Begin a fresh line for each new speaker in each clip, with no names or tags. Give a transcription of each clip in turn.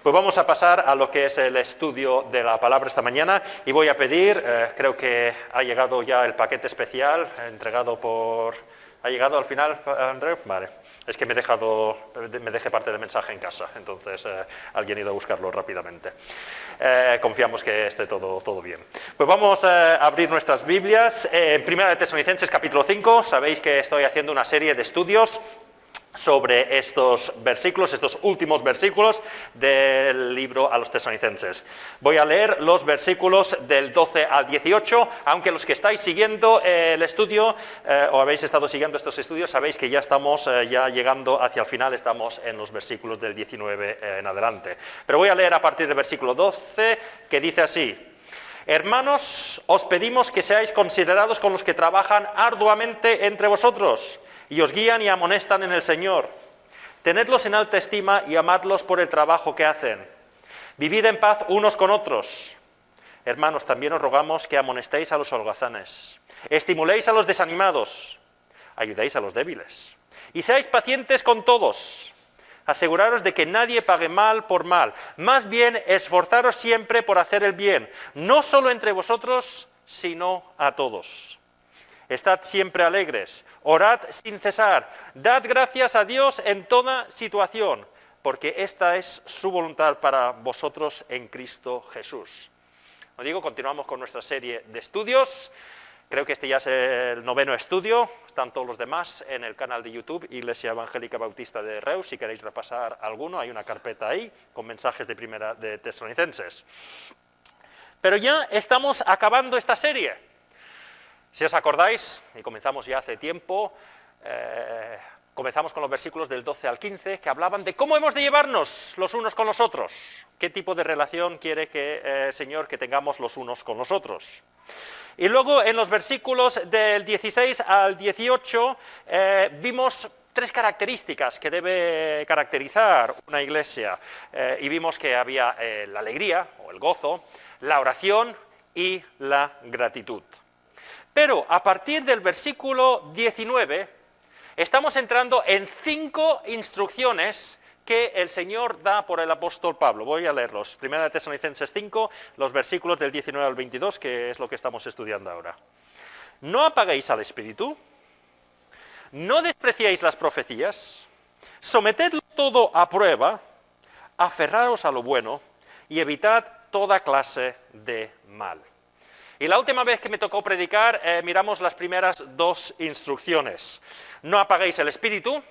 Pues vamos a pasar a lo que es el estudio de la palabra esta mañana y voy a pedir, creo que ha llegado ya el paquete especial entregado por... ¿Ha llegado al final, Andreu? Vale. Es que me dejé parte del mensaje en casa, entonces alguien ha ido a buscarlo rápidamente. Confiamos que esté todo bien. Pues vamos a abrir nuestras Biblias. En Primera de Tesalonicenses, capítulo 5, sabéis que estoy haciendo una serie de estudios sobre estos versículos, estos últimos versículos del libro a los tesalonicenses. Voy a leer los versículos del 12 al 18, aunque los que estáis siguiendo el estudio o habéis estado siguiendo estos estudios, sabéis que ya estamos ya llegando hacia el final, estamos en los versículos del 19 en adelante. Pero voy a leer a partir del versículo 12, que dice así: Hermanos, os pedimos que seáis considerados con los que trabajan arduamente entre vosotros, y os guían y amonestan en el Señor. Tenedlos en alta estima y amadlos por el trabajo que hacen. Vivid en paz unos con otros. Hermanos, también os rogamos que amonestéis a los holgazanes, estimuléis a los desanimados, ayudéis a los débiles, y seáis pacientes con todos. Aseguraros de que nadie pague mal por mal, más bien esforzaros siempre por hacer el bien, no solo entre vosotros, sino a todos. Estad siempre alegres, orad sin cesar, dad gracias a Dios en toda situación, porque esta es su voluntad para vosotros en Cristo Jesús. Como digo, continuamos con nuestra serie de estudios. Creo que este ya es el 9º estudio, están todos los demás en el canal de YouTube Iglesia Evangélica Bautista de Reus. Si queréis repasar alguno, hay una carpeta ahí con mensajes de Primera de Tesalonicenses. Pero ya estamos acabando esta serie. Si os acordáis, y comenzamos ya hace tiempo, comenzamos con los versículos del 12 al 15, que hablaban de cómo hemos de llevarnos los unos con los otros. ¿Qué tipo de relación quiere que, Señor, que tengamos los unos con los otros? Y luego en los versículos del 16 al 18 vimos 3 características que debe caracterizar una iglesia. Y vimos que había la alegría o el gozo, la oración y la gratitud. Pero a partir del versículo 19 estamos entrando en 5 instrucciones que el Señor da por el apóstol Pablo. Voy a leerlos. Primera de Tesalonicenses 5, los versículos del 19 al 22, que es lo que estamos estudiando ahora. No apaguéis al espíritu, no despreciéis las profecías, sometedlo todo a prueba, aferraos a lo bueno y evitad toda clase de mal. Y la última vez que me tocó predicar, miramos las primeras 2 instrucciones. No apaguéis el espíritu,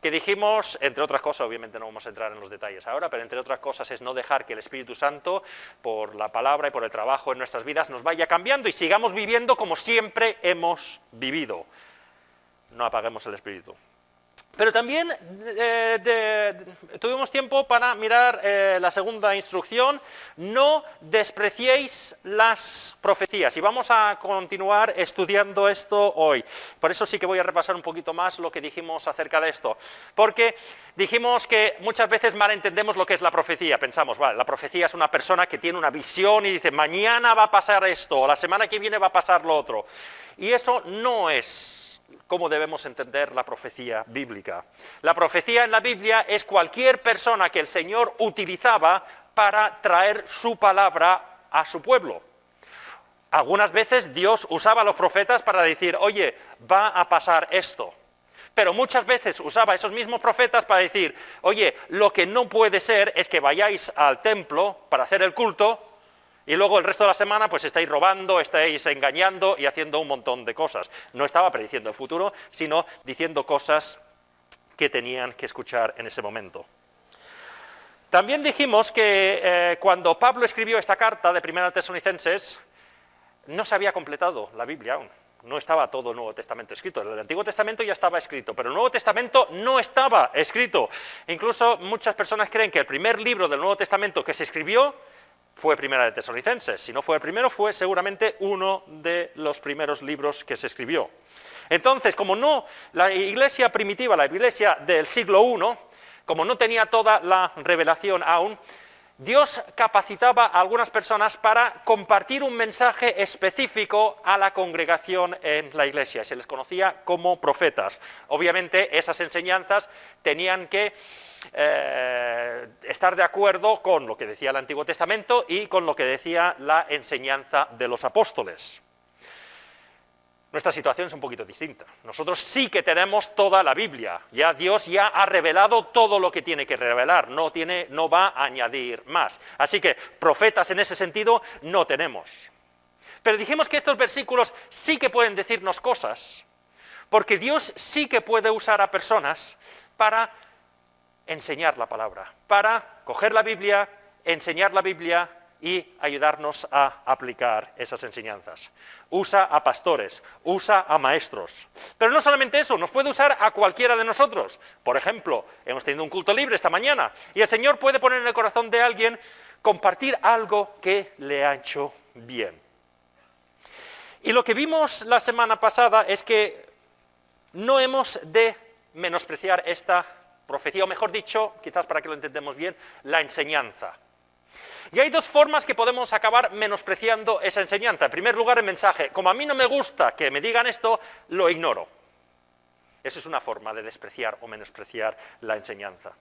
que dijimos, entre otras cosas, obviamente no vamos a entrar en los detalles ahora, pero entre otras cosas es no dejar que el Espíritu Santo, por la palabra y por el trabajo en nuestras vidas, nos vaya cambiando y sigamos viviendo como siempre hemos vivido. No apaguemos el espíritu. Pero también tuvimos tiempo para mirar la segunda instrucción: no despreciéis las profecías. Y vamos a continuar estudiando esto hoy. Por eso sí que voy a repasar un poquito más lo que dijimos acerca de esto. Porque dijimos que muchas veces malentendemos lo que es la profecía. Pensamos, vale, la profecía es una persona que tiene una visión y dice, mañana va a pasar esto, o la semana que viene va a pasar lo otro. Y eso no es cómo debemos entender la profecía bíblica. La profecía en la Biblia es cualquier persona que el Señor utilizaba para traer su palabra a su pueblo. Algunas veces Dios usaba a los profetas para decir, oye, va a pasar esto. Pero muchas veces usaba a esos mismos profetas para decir, oye, lo que no puede ser es que vayáis al templo para hacer el culto, y luego el resto de la semana pues estáis robando, estáis engañando y haciendo un montón de cosas. No estaba prediciendo el futuro, sino diciendo cosas que tenían que escuchar en ese momento. También dijimos que cuando Pablo escribió esta carta de Primera de Tesalonicenses, no se había completado la Biblia aún. No estaba todo el Nuevo Testamento escrito. El Antiguo Testamento ya estaba escrito, pero el Nuevo Testamento no estaba escrito. Incluso muchas personas creen que el primer libro del Nuevo Testamento que se escribió fue Primera de Tesalonicenses. Si no fue el primero, fue seguramente uno de los primeros libros que se escribió. Entonces, como no, la iglesia primitiva, la iglesia del siglo I, como no tenía toda la revelación aún, Dios capacitaba a algunas personas para compartir un mensaje específico a la congregación en la iglesia. Se les conocía como profetas. Obviamente, esas enseñanzas tenían que estar de acuerdo con lo que decía el Antiguo Testamento y con lo que decía la enseñanza de los apóstoles. Nuestra situación es un poquito distinta. Nosotros sí que tenemos toda la Biblia. Ya Dios ya ha revelado todo lo que tiene que revelar. No va a añadir más. Así que profetas en ese sentido no tenemos. Pero dijimos que estos versículos sí que pueden decirnos cosas, porque Dios sí que puede usar a personas para enseñar la palabra, para coger la Biblia, enseñar la Biblia y ayudarnos a aplicar esas enseñanzas. Usa a pastores, usa a maestros. Pero no solamente eso, nos puede usar a cualquiera de nosotros. Por ejemplo, hemos tenido un culto libre esta mañana y el Señor puede poner en el corazón de alguien compartir algo que le ha hecho bien. Y lo que vimos la semana pasada es que no hemos de menospreciar esta profecía, o mejor dicho, quizás para que lo entendamos bien, la enseñanza. Y hay dos formas que podemos acabar menospreciando esa enseñanza. En primer lugar, el mensaje. Como a mí no me gusta que me digan esto, lo ignoro. Eso es una forma de despreciar o menospreciar la enseñanza.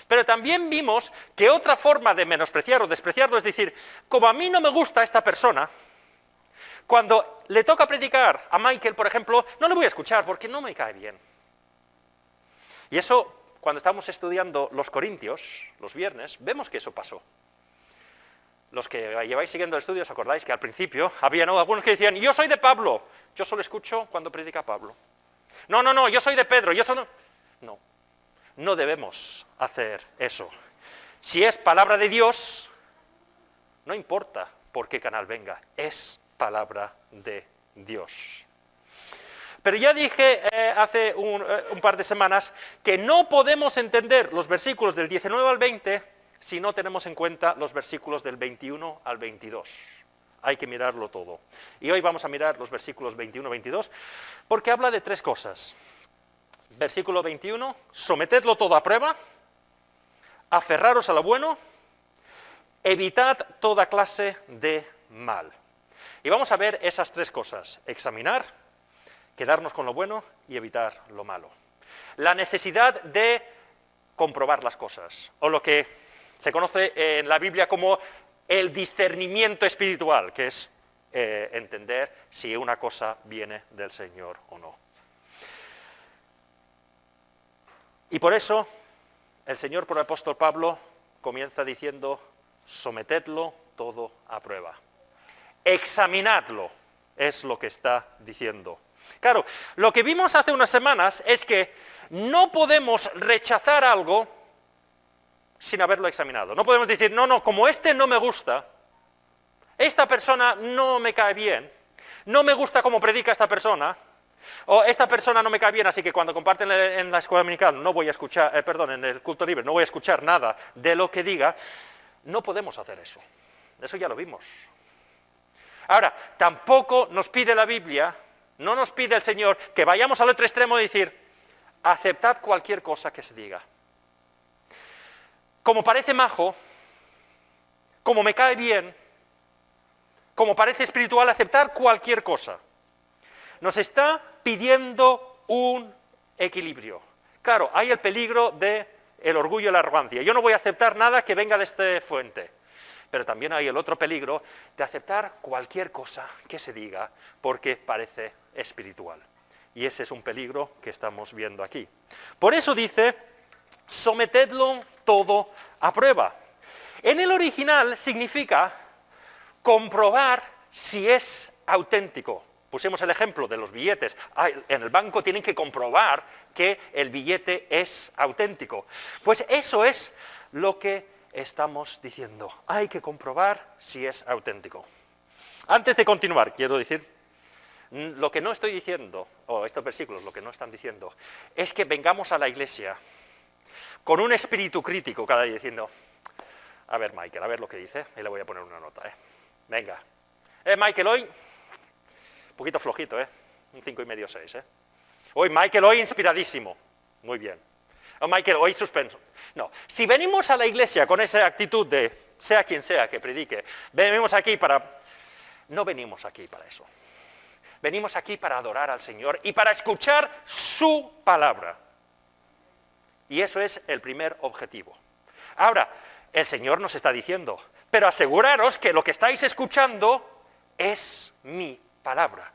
Pero también vimos que otra forma de menospreciar o despreciarlo es decir, como a mí no me gusta esta persona, cuando le toca predicar a Michael, por ejemplo, no le voy a escuchar porque no me cae bien. Y eso, cuando estamos estudiando los Corintios, los viernes, vemos que eso pasó. Los que lleváis siguiendo el estudio, os acordáis que al principio había algunos que decían, yo soy de Pablo, yo solo escucho cuando predica Pablo. No, yo soy de Pedro, yo solo... No debemos hacer eso. Si es palabra de Dios, no importa por qué canal venga, es palabra de Dios. Pero ya dije hace un par de semanas que no podemos entender los versículos del 19 al 20 si no tenemos en cuenta los versículos del 21 al 22. Hay que mirarlo todo. Y hoy vamos a mirar los versículos 21-22 porque habla de tres cosas. Versículo 21, sometedlo todo a prueba, aferraros a lo bueno, evitad toda clase de mal. Y vamos a ver esas tres cosas, examinar, quedarnos con lo bueno y evitar lo malo. La necesidad de comprobar las cosas, o lo que se conoce en la Biblia como el discernimiento espiritual, que es entender si una cosa viene del Señor o no. Y por eso el Señor por el apóstol Pablo comienza diciendo, sometedlo todo a prueba. Examinadlo, es lo que está diciendo. Claro, lo que vimos hace unas semanas es que no podemos rechazar algo sin haberlo examinado. No podemos decir, no, como este no me gusta, esta persona no me cae bien, no me gusta cómo predica esta persona, o esta persona no me cae bien, así que cuando comparten en la escuela dominical no voy a escuchar, en el culto libre, no voy a escuchar nada de lo que diga. No podemos hacer eso. Eso ya lo vimos. Ahora, tampoco nos pide la Biblia, no nos pide el Señor que vayamos al otro extremo y decir, aceptad cualquier cosa que se diga. Como parece majo, como me cae bien, como parece espiritual, aceptar cualquier cosa. Nos está pidiendo un equilibrio. Claro, hay el peligro del orgullo y la arrogancia. Yo no voy a aceptar nada que venga de esta fuente. Pero también hay el otro peligro de aceptar cualquier cosa que se diga porque parece espiritual. Y ese es un peligro que estamos viendo aquí. Por eso dice, sometedlo todo a prueba. En el original significa comprobar si es auténtico. Pusimos el ejemplo de los billetes. En el banco tienen que comprobar que el billete es auténtico. Pues eso es lo que estamos diciendo. Hay que comprobar si es auténtico. Antes de continuar, quiero decir, lo que no estoy diciendo, o estos versículos lo que no están diciendo, es que vengamos a la iglesia con un espíritu crítico cada día diciendo, a ver Michael, a ver lo que dice, y le voy a poner una nota, Venga. Michael, hoy, un poquito flojito, un 5,5, 6, Hoy Michael, hoy inspiradísimo. Muy bien. Michael, hoy suspenso. No, si venimos a la iglesia con esa actitud de, sea quien sea que predique, venimos aquí no venimos aquí para eso. Venimos aquí para adorar al Señor y para escuchar su palabra. Y eso es el primer objetivo. Ahora, el Señor nos está diciendo, pero aseguraros que lo que estáis escuchando es mi palabra.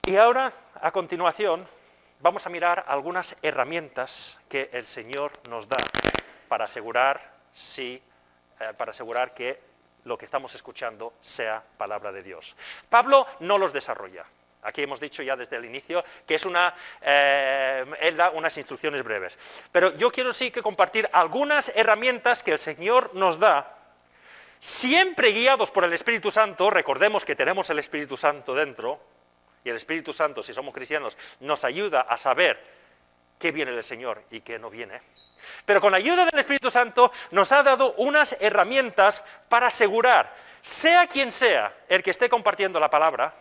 Y ahora, a continuación, vamos a mirar algunas herramientas que el Señor nos da para asegurar que lo que estamos escuchando sea palabra de Dios. Pablo no los desarrolla. Aquí hemos dicho ya desde el inicio que es él da unas instrucciones breves. Pero yo quiero sí que compartir algunas herramientas que el Señor nos da, siempre guiados por el Espíritu Santo. Recordemos que tenemos el Espíritu Santo dentro, y el Espíritu Santo, si somos cristianos, nos ayuda a saber qué viene del Señor y qué no viene. Pero con la ayuda del Espíritu Santo nos ha dado unas herramientas para asegurar, sea quien sea el que esté compartiendo la palabra,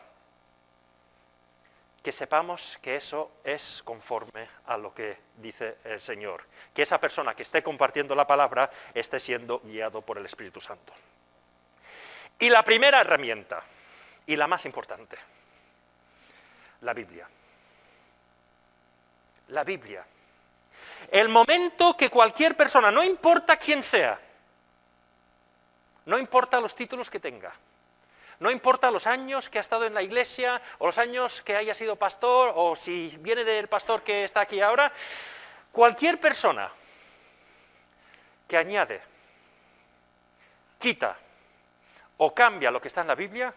que sepamos que eso es conforme a lo que dice el Señor. Que esa persona que esté compartiendo la palabra esté siendo guiado por el Espíritu Santo. Y la primera herramienta, y la más importante, la Biblia. La Biblia. El momento que cualquier persona, no importa quién sea, no importa los títulos que tenga, no importa los años que ha estado en la iglesia, o los años que haya sido pastor, o si viene del pastor que está aquí ahora, cualquier persona que añade, quita o cambia lo que está en la Biblia,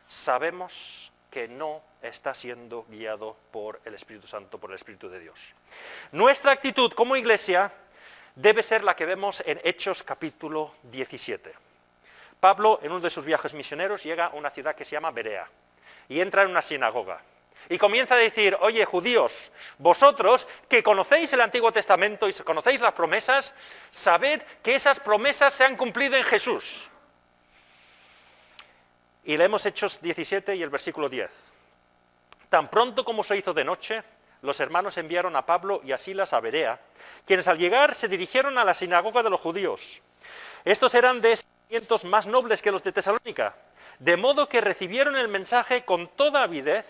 sabemos que no está siendo guiado por el Espíritu Santo, por el Espíritu de Dios. Nuestra actitud como iglesia debe ser la que vemos en Hechos capítulo 17. Pablo, en uno de sus viajes misioneros, llega a una ciudad que se llama Berea y entra en una sinagoga y comienza a decir: oye, judíos, vosotros que conocéis el Antiguo Testamento y conocéis las promesas, sabed que esas promesas se han cumplido en Jesús. Y leemos Hechos 17 y el versículo 10. Tan pronto como se hizo de noche, los hermanos enviaron a Pablo y a Silas a Berea, quienes al llegar se dirigieron a la sinagoga de los judíos. Estos eran de sentimientos más nobles que los de Tesalónica, de modo que recibieron el mensaje con toda avidez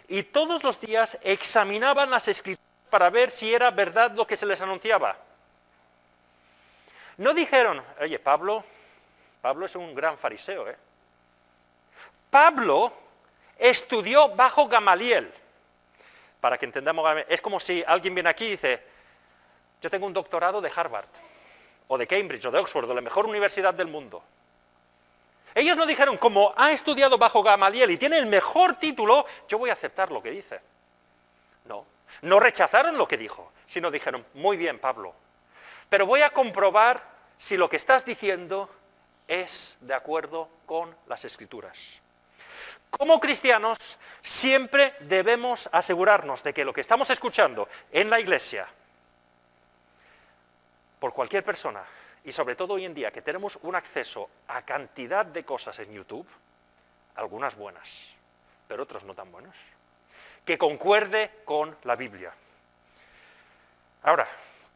y todos los días examinaban las Escrituras para ver si era verdad lo que se les anunciaba. No dijeron: oye, Pablo es un gran fariseo, ¿eh? Pablo estudió bajo Gamaliel. Para que entendamos, es como si alguien viene aquí y dice: yo tengo un doctorado de Harvard, o de Cambridge, o de Oxford, de la mejor universidad del mundo. Ellos no dijeron: como ha estudiado bajo Gamaliel y tiene el mejor título, yo voy a aceptar lo que dice. No rechazaron lo que dijo, sino dijeron: muy bien, Pablo, pero voy a comprobar si lo que estás diciendo es de acuerdo con las Escrituras. Como cristianos, siempre debemos asegurarnos de que lo que estamos escuchando en la iglesia, por cualquier persona, y sobre todo hoy en día que tenemos un acceso a cantidad de cosas en YouTube, algunas buenas, pero otras no tan buenas, que concuerde con la Biblia. Ahora,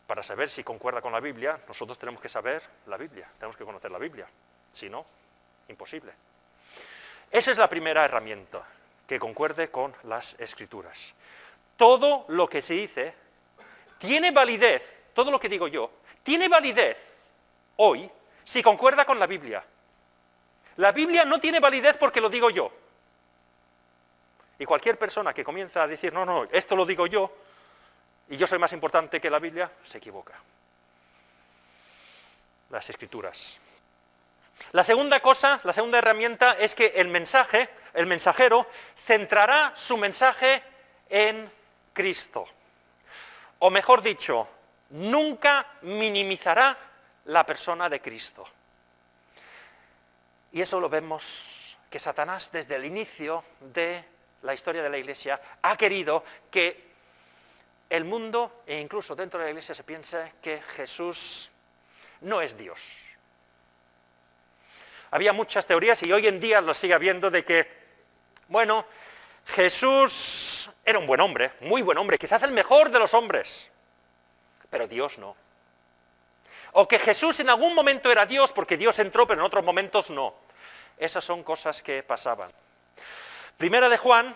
para saber si concuerda con la Biblia, nosotros tenemos que saber la Biblia, tenemos que conocer la Biblia, si no, imposible. Esa es la primera herramienta, que concuerde con las Escrituras. Todo lo que se dice tiene validez, todo lo que digo yo, tiene validez hoy si concuerda con la Biblia. La Biblia no tiene validez porque lo digo yo. Y cualquier persona que comienza a decir: no, esto lo digo yo, y yo soy más importante que la Biblia, se equivoca. Las Escrituras. La segunda cosa, la segunda herramienta es que el mensajero, centrará su mensaje en Cristo. O mejor dicho, nunca minimizará la persona de Cristo. Y eso lo vemos que Satanás, desde el inicio de la historia de la Iglesia, ha querido que el mundo, e incluso dentro de la Iglesia, se piense que Jesús no es Dios. Había muchas teorías, y hoy en día lo sigue habiendo, de que, bueno, Jesús era un buen hombre, muy buen hombre, quizás el mejor de los hombres, pero Dios no. O que Jesús en algún momento era Dios porque Dios entró, pero en otros momentos no. Esas son cosas que pasaban. Primera de Juan,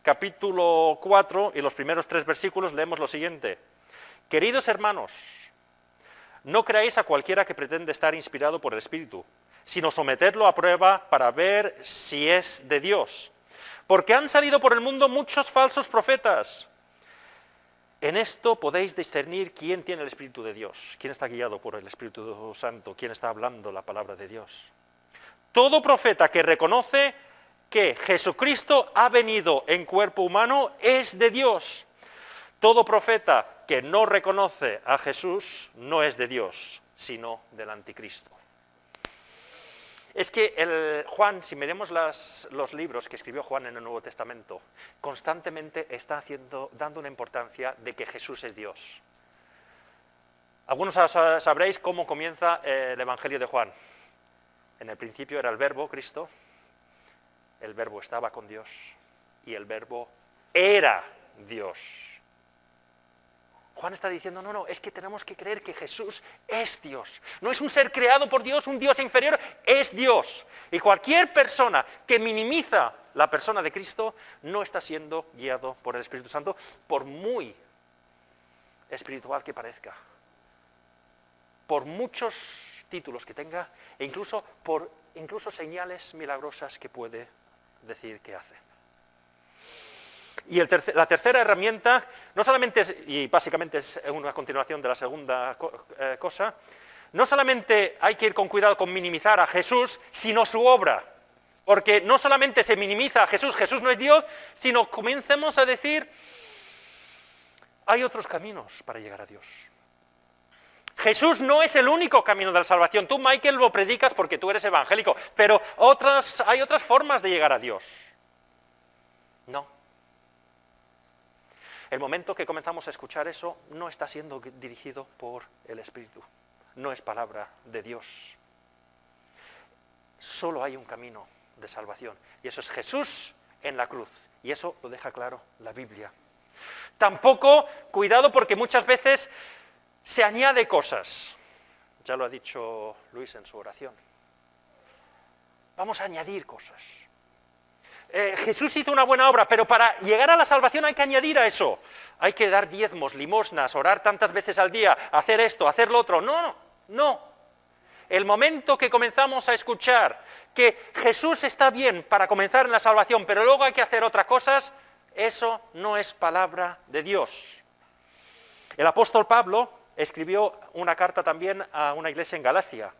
capítulo 4 y los primeros 3 versículos leemos lo siguiente. Queridos hermanos, no creáis a cualquiera que pretende estar inspirado por el Espíritu, sino sometedlo a prueba para ver si es de Dios. Porque han salido por el mundo muchos falsos profetas. En esto podéis discernir quién tiene el Espíritu de Dios, quién está guiado por el Espíritu Santo, quién está hablando la palabra de Dios. Todo profeta que reconoce que Jesucristo ha venido en cuerpo humano es de Dios. Todo profeta que no reconoce a Jesús no es de Dios, sino del anticristo. Es que Juan, si miremos los libros que escribió Juan en el Nuevo Testamento, constantemente está dando una importancia de que Jesús es Dios. Algunos sabréis cómo comienza el Evangelio de Juan. En el principio era el Verbo, Cristo, el Verbo estaba con Dios y el Verbo era Dios. Juan está diciendo, no, es que tenemos que creer que Jesús es Dios. No es un ser creado por Dios, un Dios inferior, es Dios. Y cualquier persona que minimiza la persona de Cristo no está siendo guiado por el Espíritu Santo, por muy espiritual que parezca. Por muchos títulos que tenga, e incluso señales milagrosas que puede decir que hace. Y la tercera herramienta, no solamente es, y básicamente es una continuación de la segunda cosa, no solamente hay que ir con cuidado con minimizar a Jesús, sino su obra. Porque no solamente se minimiza a Jesús, Jesús no es Dios, sino comencemos a decir, hay otros caminos para llegar a Dios. Jesús no es el único camino de la salvación. Tú, Michael, lo predicas porque tú eres evangélico, pero hay otras formas de llegar a Dios. No. El momento que comenzamos a escuchar eso no está siendo dirigido por el Espíritu. No es palabra de Dios. Solo hay un camino de salvación. Y eso es Jesús en la cruz. Y eso lo deja claro la Biblia. Tampoco, cuidado, porque muchas veces se añade cosas. Ya lo ha dicho Luis en su oración. Vamos a añadir cosas. Jesús hizo una buena obra, pero para llegar a la salvación hay que añadir a eso. Hay que dar diezmos, limosnas, orar tantas veces al día, hacer esto, hacer lo otro. No. El momento que comenzamos a escuchar que Jesús está bien para comenzar en la salvación, pero luego hay que hacer otras cosas, eso no es palabra de Dios. El apóstol Pablo escribió una carta también a una iglesia en Galacia.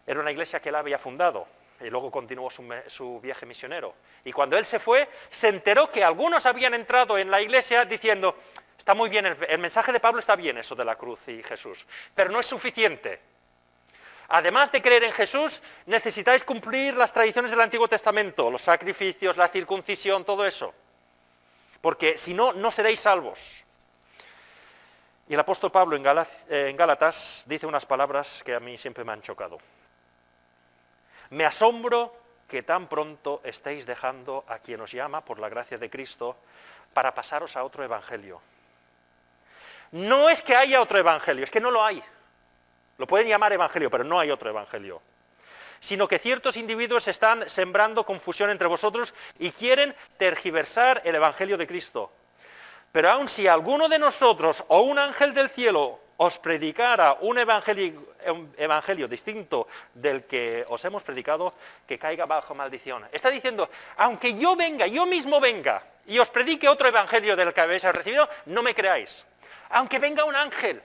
Era una iglesia que él había fundado. Y luego continuó su viaje misionero. Y cuando él se fue, se enteró que algunos habían entrado en la iglesia diciendo, está muy bien, el mensaje de Pablo está bien, eso de la cruz y Jesús, pero no es suficiente. Además de creer en Jesús, necesitáis cumplir las tradiciones del Antiguo Testamento, los sacrificios, la circuncisión, todo eso. Porque si no, no seréis salvos. Y el apóstol Pablo en Gálatas dice unas palabras que a mí siempre me han chocado. Me asombro que tan pronto estéis dejando a quien os llama por la gracia de Cristo para pasaros a otro evangelio. No es que haya otro evangelio, es que no lo hay. Lo pueden llamar evangelio, pero no hay otro evangelio. Sino que ciertos individuos están sembrando confusión entre vosotros y quieren tergiversar el evangelio de Cristo. Pero aun si alguno de nosotros o un ángel del cielo os predicara un evangelio distinto del que os hemos predicado, que caiga bajo maldición. Está diciendo, aunque yo mismo venga, y os predique otro evangelio del que habéis recibido, no me creáis. Aunque venga un ángel,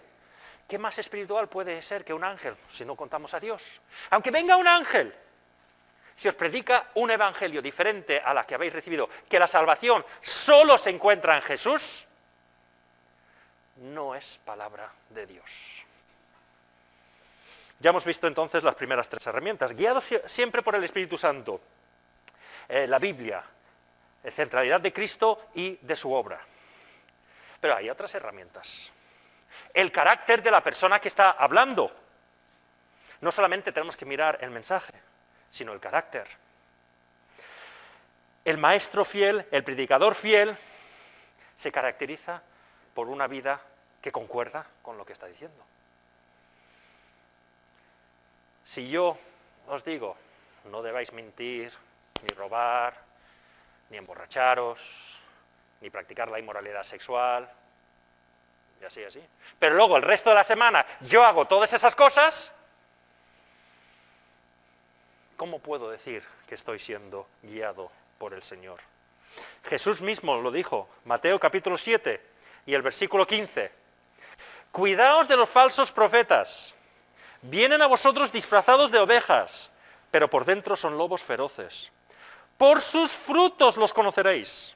¿qué más espiritual puede ser que un ángel, si no contamos a Dios? Aunque venga un ángel, si os predica un evangelio diferente a la que habéis recibido, que la salvación solo se encuentra en Jesús, no es palabra de Dios. Ya hemos visto entonces las primeras 3 herramientas, guiados siempre por el Espíritu Santo, la Biblia, la centralidad de Cristo y de su obra. Pero hay otras herramientas. El carácter de la persona que está hablando. No solamente tenemos que mirar el mensaje, sino el carácter. El maestro fiel, el predicador fiel, se caracteriza por una vida que concuerda con lo que está diciendo. Si yo os digo, no debáis mentir, ni robar, ni emborracharos, ni practicar la inmoralidad sexual, y así, así. Pero luego el resto de la semana yo hago todas esas cosas, ¿cómo puedo decir que estoy siendo guiado por el Señor? Jesús mismo lo dijo, Mateo capítulo 7 y el versículo 15. Cuidaos de los falsos profetas. Vienen a vosotros disfrazados de ovejas, pero por dentro son lobos feroces. Por sus frutos los conoceréis.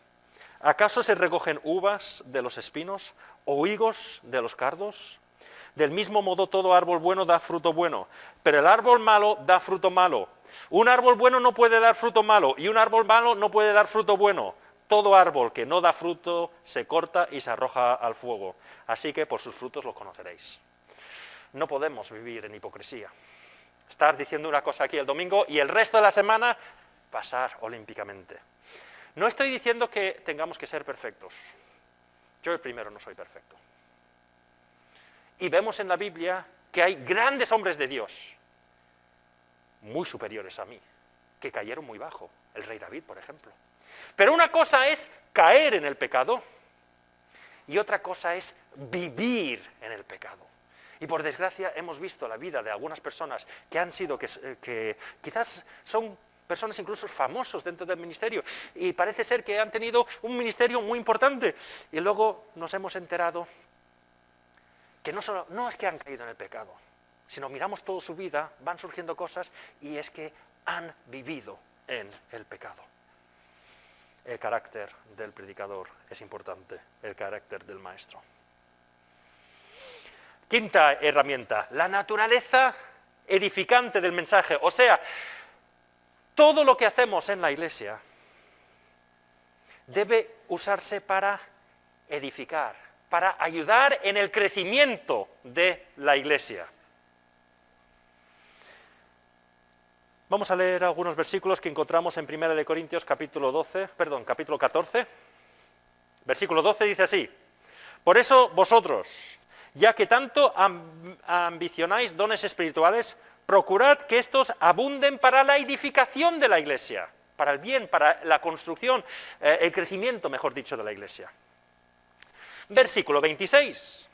¿Acaso se recogen uvas de los espinos o higos de los cardos? Del mismo modo todo árbol bueno da fruto bueno, pero el árbol malo da fruto malo. Un árbol bueno no puede dar fruto malo y un árbol malo no puede dar fruto bueno. Todo árbol que no da fruto se corta y se arroja al fuego. Así que por sus frutos los conoceréis. No podemos vivir en hipocresía. Estar diciendo una cosa aquí el domingo y el resto de la semana pasar olímpicamente. No estoy diciendo que tengamos que ser perfectos. Yo el primero no soy perfecto. Y vemos en la Biblia que hay grandes hombres de Dios, muy superiores a mí, que cayeron muy bajo. El rey David, por ejemplo. Pero una cosa es caer en el pecado y otra cosa es vivir en el pecado. Y por desgracia hemos visto la vida de algunas personas que han sido, que quizás son personas incluso famosos dentro del ministerio, y parece ser que han tenido un ministerio muy importante, y luego nos hemos enterado que no es que han caído en el pecado, sino miramos toda su vida, van surgiendo cosas, y es que han vivido en el pecado. El carácter del predicador es importante, el carácter del maestro. Quinta herramienta, la naturaleza edificante del mensaje. O sea, todo lo que hacemos en la iglesia debe usarse para edificar, para ayudar en el crecimiento de la iglesia. Vamos a leer algunos versículos que encontramos en 1 Corintios capítulo 14. Versículo 12 dice así: por eso vosotros, ya que tanto ambicionáis dones espirituales, procurad que estos abunden para la edificación de la iglesia, para el bien, para la construcción, el crecimiento, mejor dicho, de la iglesia. Versículo 26,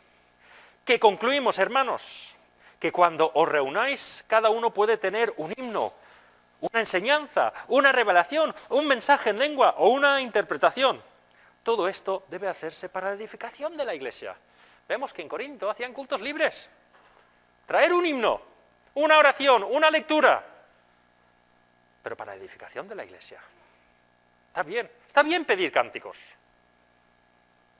que concluimos, hermanos, que cuando os reunáis, cada uno puede tener un himno, una enseñanza, una revelación, un mensaje en lengua o una interpretación. Todo esto debe hacerse para la edificación de la iglesia. Vemos que en Corinto hacían cultos libres. Traer un himno, una oración, una lectura, pero para la edificación de la iglesia. Está bien pedir cánticos.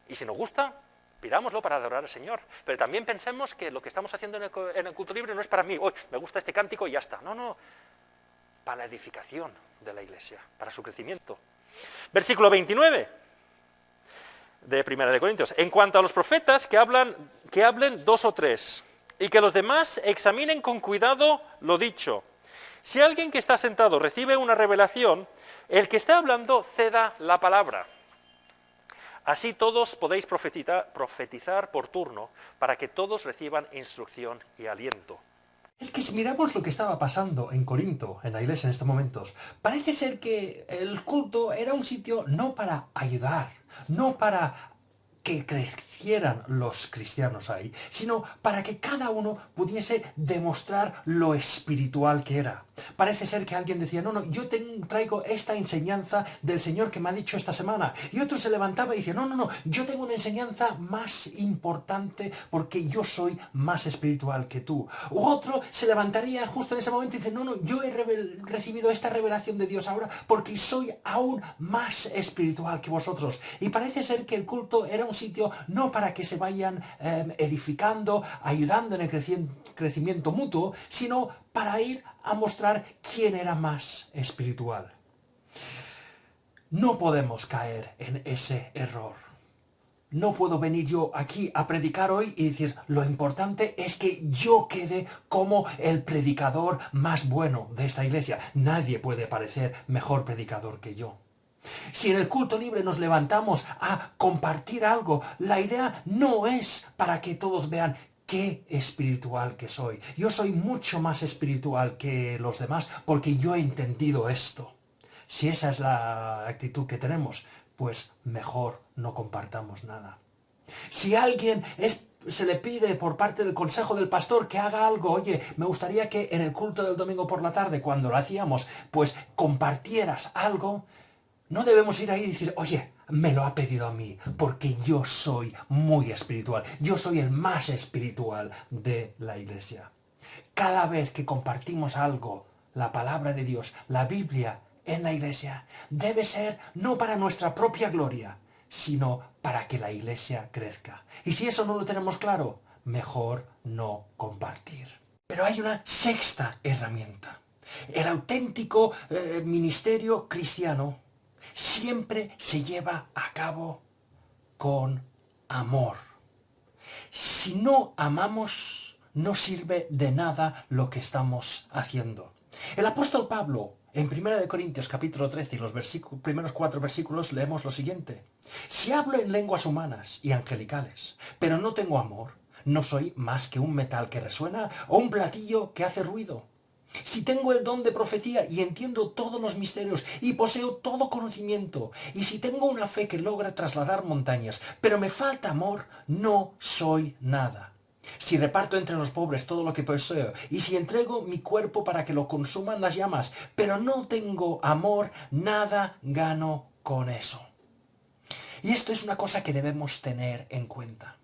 Y si nos gusta, pidámoslo para adorar al Señor. Pero también pensemos que lo que estamos haciendo en el culto libre no es para mí. Hoy me gusta este cántico y ya está. No, para la edificación de la iglesia, para su crecimiento. Versículo 29 de 1 Corintios. En cuanto a los profetas, que hablen 2 o 3, y que los demás examinen con cuidado lo dicho. Si alguien que está sentado recibe una revelación, el que está hablando ceda la palabra. Así todos podéis profetizar por turno, para que todos reciban instrucción y aliento.
Es que si miramos lo que estaba pasando en Corinto, en la iglesia en estos momentos, parece ser que el culto era un sitio no para ayudar, no para que crecieran los cristianos ahí, sino para que cada uno pudiese demostrar lo espiritual que era. Parece ser que alguien decía, no, yo traigo esta enseñanza del Señor que me ha dicho esta semana. Y otro se levantaba y decía, no, yo tengo una enseñanza más importante porque yo soy más espiritual que tú. U otro se levantaría justo en ese momento y dice, no, yo he recibido esta revelación de Dios ahora porque soy aún más espiritual que vosotros. Y parece ser que el culto era un sitio no para que se vayan edificando, ayudando en el crecimiento mutuo, sino para ir a mostrar quién era más espiritual. No podemos caer en ese error. No puedo venir yo aquí a predicar hoy y decir, lo importante es que yo quede como el predicador más bueno de esta iglesia. Nadie puede parecer mejor predicador que yo. Si en el culto libre nos levantamos a compartir algo, la idea no es para que todos vean qué espiritual que soy. Yo soy mucho más espiritual que los demás porque yo he entendido esto. Si esa es la actitud que tenemos, pues mejor no compartamos nada. Si alguien se le pide por parte del consejo del pastor que haga algo, oye, me gustaría que en el culto del domingo por la tarde, cuando lo hacíamos, pues compartieras algo, no debemos ir ahí y decir, oye, me lo ha pedido a mí, porque yo soy muy espiritual, yo soy el más espiritual de la iglesia. Cada vez que compartimos algo, la palabra de Dios, la Biblia, en la iglesia, debe ser no para nuestra propia gloria, sino para que la iglesia crezca. Y si eso no lo tenemos claro, mejor no compartir. Pero hay una sexta herramienta. El auténtico ministerio cristiano siempre se lleva a cabo con amor. Si no amamos, no sirve de nada lo que estamos haciendo. El apóstol Pablo, en 1 Corintios capítulo 13 y los primeros 4 versículos, leemos lo siguiente. Si hablo en lenguas humanas y angelicales, pero no tengo amor, no soy más que un metal que resuena o un platillo que hace ruido. Si tengo el don de profecía y entiendo todos los misterios y poseo todo conocimiento, y si tengo una fe que logra trasladar montañas, pero me falta amor, no soy nada. Si reparto entre los pobres todo lo que poseo, y si entrego mi cuerpo para que lo consuman las llamas, pero no tengo amor, nada gano con eso. Y esto es una cosa que debemos tener en cuenta.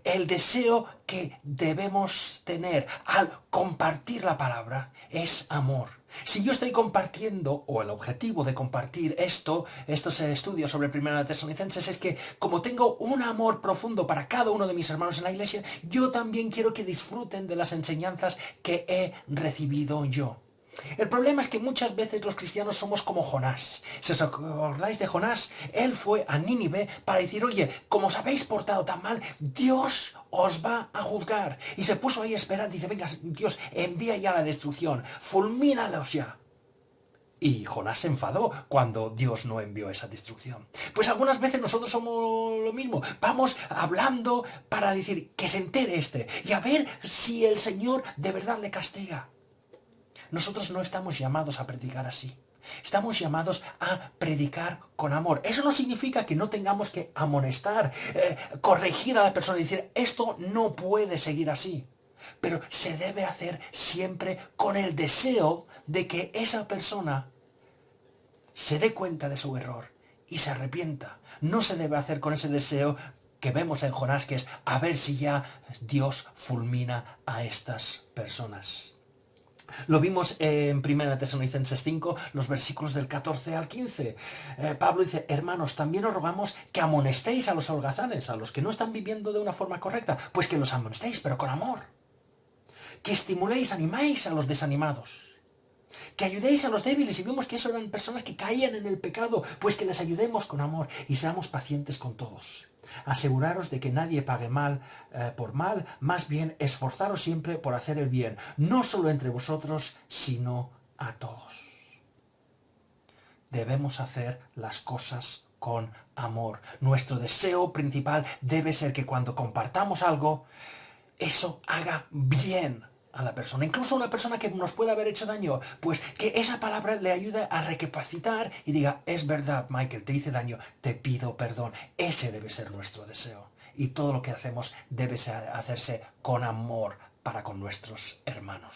El deseo que debemos tener al compartir la palabra es amor. Si yo estoy compartiendo, o el objetivo de compartir estos estudios sobre 1 Tesalonicenses es que como tengo un amor profundo para cada uno de mis hermanos en la iglesia, yo también quiero que disfruten de las enseñanzas que he recibido yo. El problema es que muchas veces los cristianos somos como Jonás. Si os acordáis de Jonás, él fue a Nínive para decir, oye, como os habéis portado tan mal, Dios os va a juzgar. Y se puso ahí a esperar, dice, venga, Dios, envía ya la destrucción, fulmínalos ya. Y Jonás se enfadó cuando Dios no envió esa destrucción. Pues algunas veces nosotros somos lo mismo. Vamos hablando para decir que se entere y a ver si el Señor de verdad le castiga. Nosotros no estamos llamados a predicar así. Estamos llamados a predicar con amor. Eso no significa que no tengamos que amonestar, corregir a la persona y decir, esto no puede seguir así. Pero se debe hacer siempre con el deseo de que esa persona se dé cuenta de su error y se arrepienta. No se debe hacer con ese deseo que vemos en Jonás, que es a ver si ya Dios fulmina a estas personas. Lo vimos en 1 Tesalonicenses 5, los versículos del 14 al 15. Pablo dice, hermanos, también os rogamos que amonestéis a los holgazanes, a los que no están viviendo de una forma correcta, pues que los amonestéis, pero con amor. Que estimuléis, animáis a los desanimados. Que ayudéis a los débiles, y vimos que eso eran personas que caían en el pecado, pues que les ayudemos con amor y seamos pacientes con todos. Aseguraros de que nadie pague mal por mal, más bien esforzaros siempre por hacer el bien, no solo entre vosotros, sino a todos. Debemos hacer las cosas con amor. Nuestro deseo principal debe ser que cuando compartamos algo, eso haga bien a la persona, incluso a una persona que nos pueda haber hecho daño, pues que esa palabra le ayude a recapacitar y diga, es verdad, Michael, te hice daño, te pido perdón. Ese debe ser nuestro deseo. Y todo lo que hacemos debe hacerse con amor para con nuestros hermanos.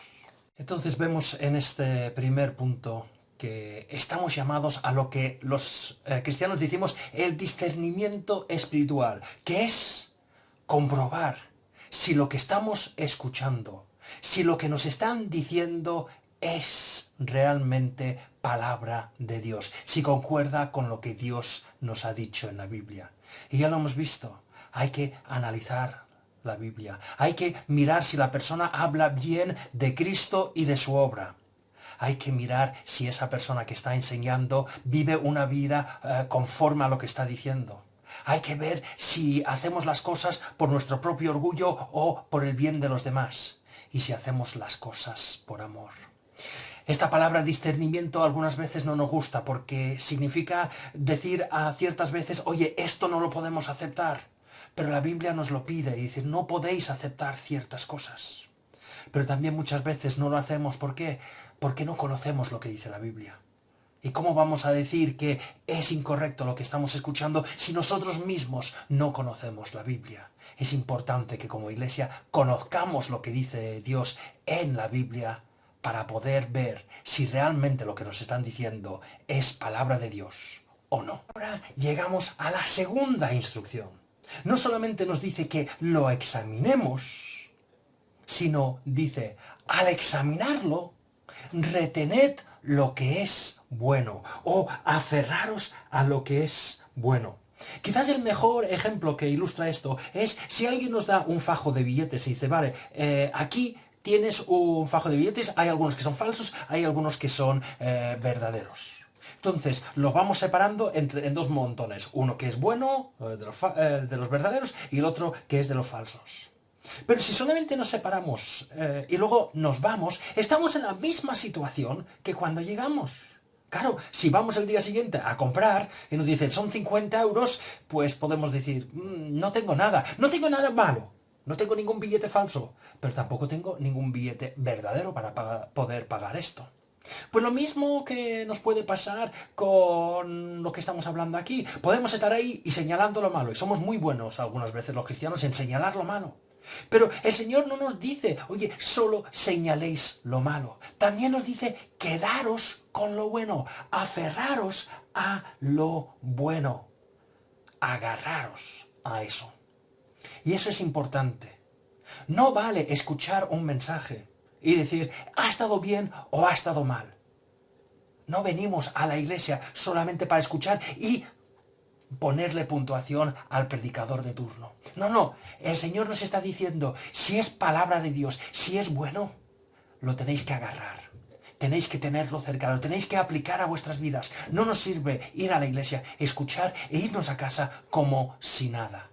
Entonces vemos en este primer punto que estamos llamados a lo que los cristianos decimos el discernimiento espiritual, que es comprobar si lo que estamos escuchando, si lo que nos están diciendo es realmente palabra de Dios, si concuerda con lo que Dios nos ha dicho en la Biblia. Y ya lo hemos visto, hay que analizar la Biblia, hay que mirar si la persona habla bien de Cristo y de su obra. Hay que mirar si esa persona que está enseñando vive una vida conforme a lo que está diciendo. Hay que ver si hacemos las cosas por nuestro propio orgullo o por el bien de los demás. Y si hacemos las cosas por amor. Esta palabra discernimiento algunas veces no nos gusta porque significa decir a ciertas veces, oye, esto no lo podemos aceptar. Pero la Biblia nos lo pide y dice, no podéis aceptar ciertas cosas. Pero también muchas veces no lo hacemos, ¿por qué? Porque no conocemos lo que dice la Biblia. ¿Y cómo vamos a decir que es incorrecto lo que estamos escuchando si nosotros mismos no conocemos la Biblia? Es importante que como iglesia conozcamos lo que dice Dios en la Biblia para poder ver si realmente lo que nos están diciendo es palabra de Dios o no. Ahora llegamos a la segunda instrucción. No solamente nos dice que lo examinemos, sino dice, al examinarlo, retened lo que es bueno o aferraros a lo que es bueno. Quizás el mejor ejemplo que ilustra esto es si alguien nos da un fajo de billetes y dice, vale, aquí tienes un fajo de billetes, hay algunos que son falsos, hay algunos que son verdaderos. Entonces, los vamos separando en dos montones, uno que es bueno, de los verdaderos, y el otro que es de los falsos. Pero si solamente nos separamos y luego nos vamos, estamos en la misma situación que cuando llegamos. Claro, si vamos el día siguiente a comprar y nos dicen son 50 euros, pues podemos decir, no tengo nada malo, no tengo ningún billete falso, pero tampoco tengo ningún billete verdadero para poder pagar esto. Pues lo mismo que nos puede pasar con lo que estamos hablando aquí. Podemos estar ahí y señalando lo malo, y somos muy buenos algunas veces los cristianos en señalar lo malo. Pero el Señor no nos dice, oye, solo señaléis lo malo. También nos dice, quedaros con lo bueno, aferraros a lo bueno, agarraros a eso. Y eso es importante. No vale escuchar un mensaje y decir, ha estado bien o ha estado mal. No venimos a la iglesia solamente para escuchar y ponerle puntuación al predicador de turno. No, el Señor nos está diciendo, si es palabra de Dios, si es bueno, lo tenéis que agarrar. Tenéis que tenerlo cerca, lo tenéis que aplicar a vuestras vidas. No nos sirve ir a la iglesia, escuchar e irnos a casa como si nada.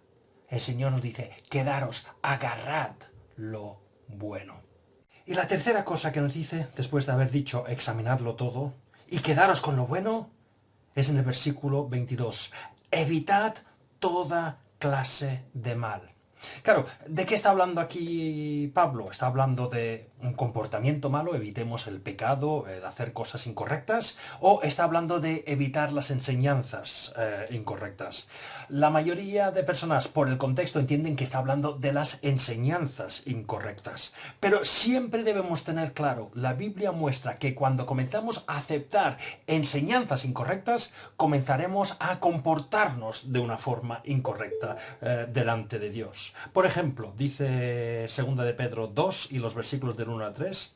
El Señor nos dice, quedaros, agarrad lo bueno. Y la tercera cosa que nos dice, después de haber dicho examinadlo todo, y quedaros con lo bueno, es en el versículo 22. Evitad toda clase de mal. Claro, ¿de qué está hablando aquí Pablo? Está hablando de un comportamiento malo, evitemos el pecado, el hacer cosas incorrectas, o está hablando de evitar las enseñanzas incorrectas. La mayoría de personas, por el contexto, entienden que está hablando de las enseñanzas incorrectas. Pero siempre debemos tener claro, la Biblia muestra que cuando comenzamos a aceptar enseñanzas incorrectas, comenzaremos a comportarnos de una forma incorrecta delante de Dios. Por ejemplo, dice 2 de Pedro 2 y los versículos del 1 al 3,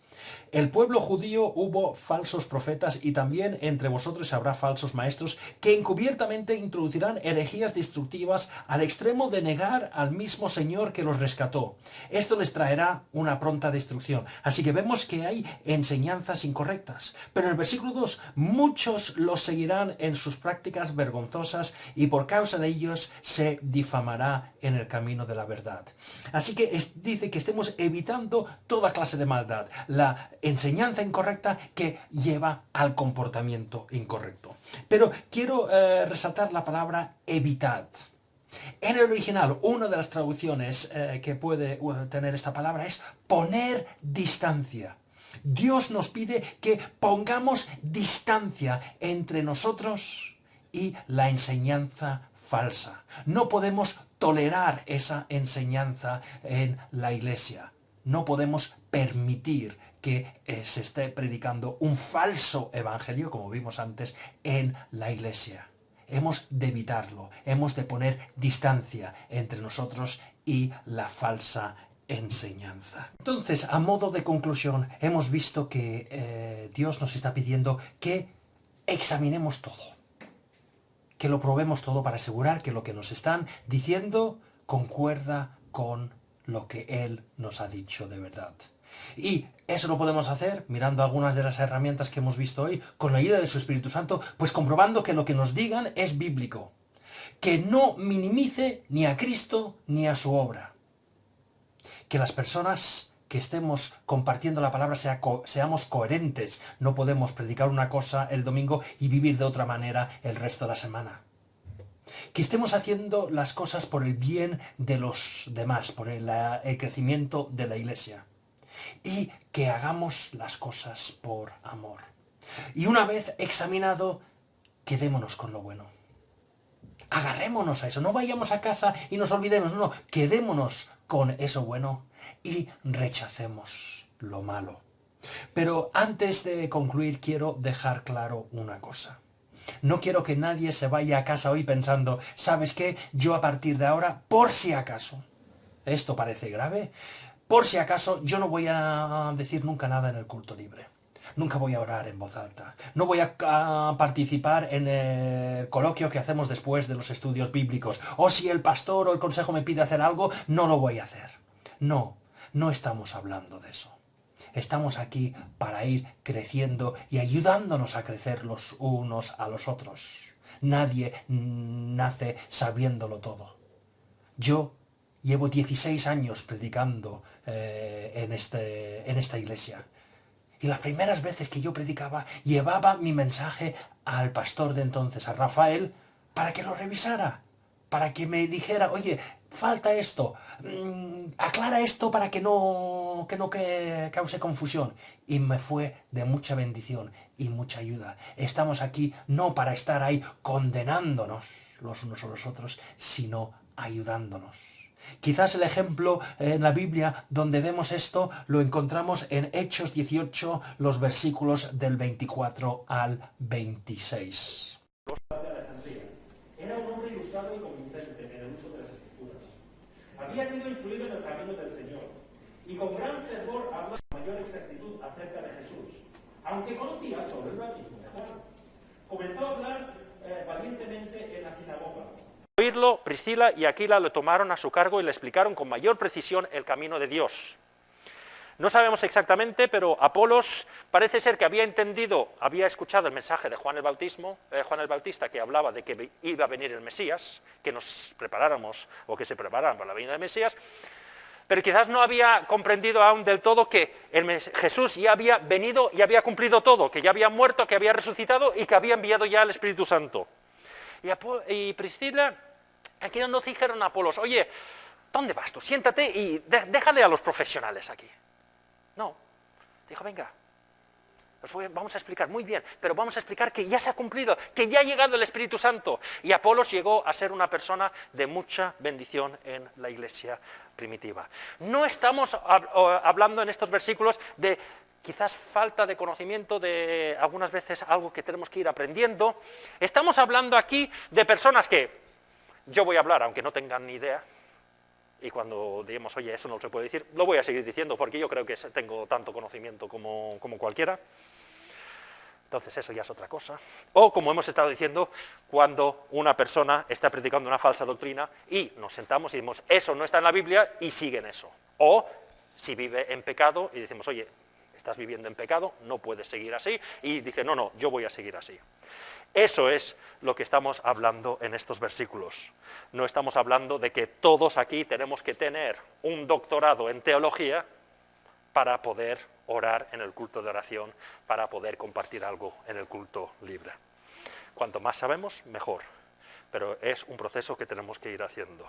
el pueblo judío hubo falsos profetas y también entre vosotros habrá falsos maestros que encubiertamente introducirán herejías destructivas al extremo de negar al mismo Señor que los rescató. Esto les traerá una pronta destrucción. Así que vemos que hay enseñanzas incorrectas. Pero en el versículo 2, muchos los seguirán en sus prácticas vergonzosas y por causa de ellos se difamará en el camino de la verdad. Así que dice que estemos evitando toda clase de maldad. La enseñanza incorrecta que lleva al comportamiento incorrecto. Pero quiero resaltar la palabra evitad. En el original, una de las traducciones que puede tener esta palabra es poner distancia. Dios nos pide que pongamos distancia entre nosotros y la enseñanza falsa. No podemos tolerar esa enseñanza en la iglesia. No podemos permitir que se esté predicando un falso evangelio, como vimos antes, en la iglesia. Hemos de evitarlo, hemos de poner distancia entre nosotros y la falsa enseñanza. Entonces, a modo de conclusión, hemos visto que Dios nos está pidiendo que examinemos todo, que lo probemos todo para asegurar que lo que nos están diciendo concuerda con lo que Él nos ha dicho de verdad. Y eso lo podemos hacer mirando algunas de las herramientas que hemos visto hoy, con la ayuda de su Espíritu Santo, pues comprobando que lo que nos digan es bíblico, que no minimice ni a Cristo ni a su obra, que las personas que estemos compartiendo la palabra seamos coherentes. No podemos predicar una cosa el domingo y vivir de otra manera el resto de la semana. Que estemos haciendo las cosas por el bien de los demás, por el crecimiento de la iglesia. Y que hagamos las cosas por amor. Y una vez examinado, quedémonos con lo bueno. Agarrémonos a eso, no vayamos a casa y nos olvidemos, no, quedémonos con eso bueno y rechacemos lo malo. Pero antes de concluir quiero dejar claro una cosa. No quiero que nadie se vaya a casa hoy pensando, ¿sabes qué? Yo a partir de ahora, por si acaso, esto parece grave, por si acaso yo no voy a decir nunca nada en el culto libre. Nunca voy a orar en voz alta. No voy a participar en el coloquio que hacemos después de los estudios bíblicos. O si el pastor o el consejo me pide hacer algo, no lo voy a hacer. No, no estamos hablando de eso. Estamos aquí para ir creciendo y ayudándonos a crecer los unos a los otros. Nadie nace sabiéndolo todo. Yo llevo 16 años predicando en esta iglesia. Y las primeras veces que yo predicaba, llevaba mi mensaje al pastor de entonces, a Rafael, para que lo revisara, para que me dijera, oye, falta esto, aclara esto para que no cause confusión. Y me fue de mucha bendición y mucha ayuda. Estamos aquí no para estar ahí condenándonos los unos a los otros, sino ayudándonos. Quizás el ejemplo en la Biblia donde vemos esto lo encontramos en Hechos 18, los versículos del 24 al 26.
Era un hombre ilustrado y convincente en el uso de las escrituras. Había sido instruido en el camino del Señor y con gran fervor habló con mayor exactitud acerca de Jesús, aunque conocía sobre el bautismo de Juan. Comenzó a hablar valientemente en la sinagoga.
Oírlo, Priscila y Aquila lo tomaron a su cargo y le explicaron con mayor precisión el camino de Dios. No sabemos exactamente, pero Apolos parece ser que había entendido, había escuchado el mensaje de Juan el Bautista, que hablaba de que iba a venir el Mesías, que nos preparáramos o que se prepararan para la venida del Mesías, pero quizás no había comprendido aún del todo que Jesús ya había venido y había cumplido todo, que ya había muerto, que había resucitado y que había enviado ya al Espíritu Santo. Y Priscila, aquí nos dijeron a Apolos, oye, ¿dónde vas tú? Siéntate y déjale a los profesionales aquí. No, dijo, venga, vamos a explicar, muy bien, pero vamos a explicar que ya se ha cumplido, que ya ha llegado el Espíritu Santo. Y Apolos llegó a ser una persona de mucha bendición en la iglesia primitiva. No estamos hablando en estos versículos de quizás falta de conocimiento, de algunas veces algo que tenemos que ir aprendiendo. Estamos hablando aquí de personas que yo voy a hablar aunque no tengan ni idea, y cuando digamos, oye, eso no se puede decir, lo voy a seguir diciendo porque yo creo que tengo tanto conocimiento como cualquiera. Entonces eso ya es otra cosa. O como hemos estado diciendo, cuando una persona está predicando una falsa doctrina y nos sentamos y decimos, eso no está en la Biblia y siguen eso. O si vive en pecado y decimos, oye, estás viviendo en pecado, no puedes seguir así, y dice, no, yo voy a seguir así. Eso es lo que estamos hablando en estos versículos. No estamos hablando de que todos aquí tenemos que tener un doctorado en teología para poder orar en el culto de oración, para poder compartir algo en el culto libre. Cuanto más sabemos, mejor, pero es un proceso que tenemos que ir haciendo.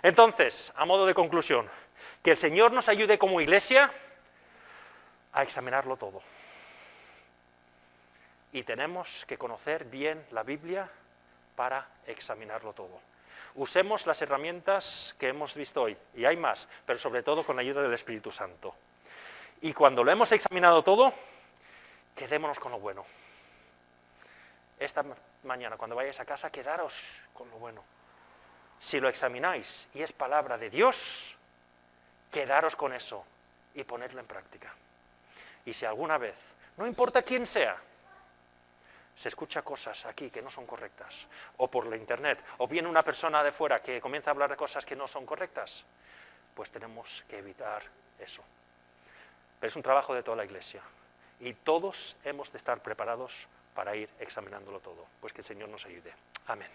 Entonces, a modo de conclusión, que el Señor nos ayude como iglesia a examinarlo todo. Y tenemos que conocer bien la Biblia para examinarlo todo. Usemos las herramientas que hemos visto hoy, y hay más, pero sobre todo con la ayuda del Espíritu Santo. Y cuando lo hemos examinado todo, quedémonos con lo bueno. Esta mañana, cuando vayáis a casa, quedaros con lo bueno. Si lo examináis y es palabra de Dios, quedaros con eso y ponerlo en práctica. Y si alguna vez, no importa quién sea, se escucha cosas aquí que no son correctas, o por la internet, o viene una persona de fuera que comienza a hablar de cosas que no son correctas, pues tenemos que evitar eso. Pero es un trabajo de toda la iglesia, y todos hemos de estar preparados para ir examinándolo todo. Pues que el Señor nos ayude. Amén.